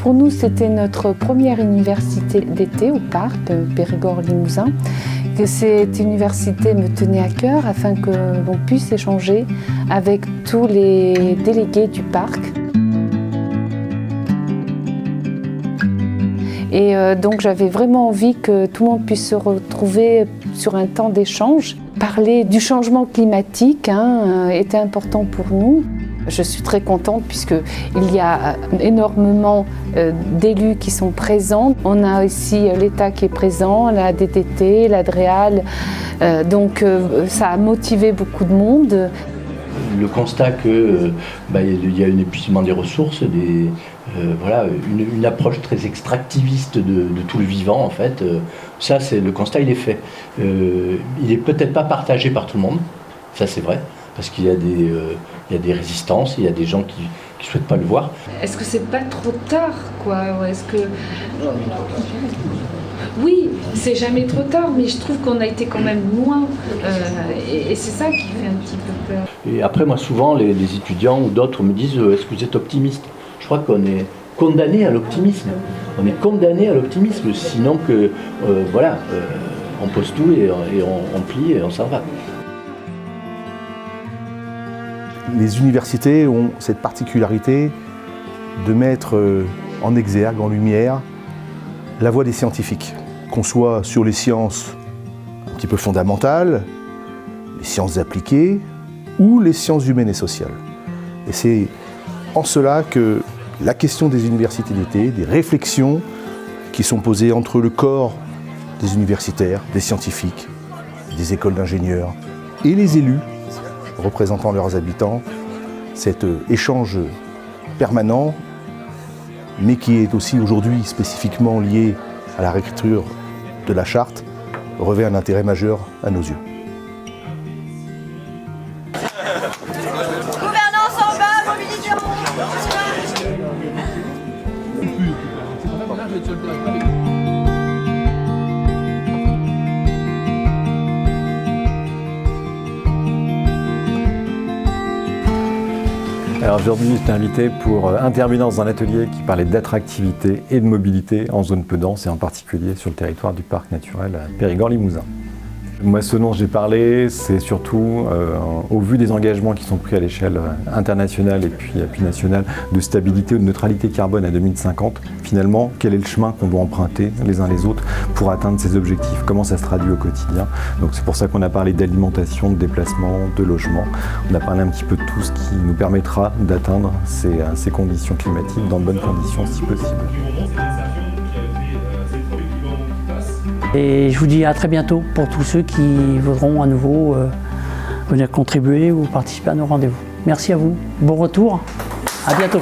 Pour nous, c'était notre première université d'été au parc Périgord-Limousin. Que cette université me tenait à cœur afin que l'on puisse échanger avec tous les délégués du parc. Et donc j'avais vraiment envie que tout le monde puisse se retrouver sur un temps d'échange. Parler du changement climatique était important pour nous. Je suis très contente puisqu'il y a énormément d'élus qui sont présents. On a aussi l'État qui est présent, la DTT, la DREAL. Donc ça a motivé beaucoup de monde. Le constat qu'il y a un épuisement des ressources, une approche très extractiviste de tout le vivant en fait. Ça, le constat il est fait. Il n'est peut-être pas partagé par tout le monde, ça c'est vrai. Parce qu'il y a des résistances, il y a des gens qui ne souhaitent pas le voir. Est-ce que c'est pas trop tard, quoi? Est-ce que... Oui, c'est jamais trop tard, mais je trouve qu'on a été quand même loin. Et c'est ça qui fait un petit peu peur. Et après, moi, souvent, les étudiants ou d'autres me disent « Est-ce que vous êtes optimiste ?» Je crois qu'on est condamné à l'optimisme. On est condamné à l'optimisme, sinon que, on pose tout et on plie et on s'en va. Les universités ont cette particularité de mettre en exergue, en lumière, la voix des scientifiques. Qu'on soit sur les sciences un petit peu fondamentales, les sciences appliquées ou les sciences humaines et sociales. Et c'est en cela que la question des universités d'été, des réflexions qui sont posées entre le corps des universitaires, des scientifiques, des écoles d'ingénieurs et les élus, représentant leurs habitants, cet échange permanent, mais qui est aussi aujourd'hui spécifiquement lié à la réécriture de la charte, revêt un intérêt majeur à nos yeux. Gouvernance en bas, mobilisation. Alors aujourd'hui, j'étais invité pour intervenir dans un atelier qui parlait d'attractivité et de mobilité en zone peu dense et en particulier sur le territoire du parc naturel Périgord-Limousin. Moi, ce dont j'ai parlé, c'est surtout, au vu des engagements qui sont pris à l'échelle internationale et puis nationale, de stabilité ou de neutralité carbone à 2050, finalement, quel est le chemin qu'on doit emprunter les uns les autres pour atteindre ces objectifs? Comment ça se traduit au quotidien? Donc c'est pour ça qu'on a parlé d'alimentation, de déplacement, de logement. On a parlé un petit peu de tout ce qui nous permettra d'atteindre ces conditions climatiques dans de bonnes conditions si possible. Et je vous dis à très bientôt pour tous ceux qui voudront à nouveau venir contribuer ou participer à nos rendez-vous. Merci à vous, bon retour, à bientôt.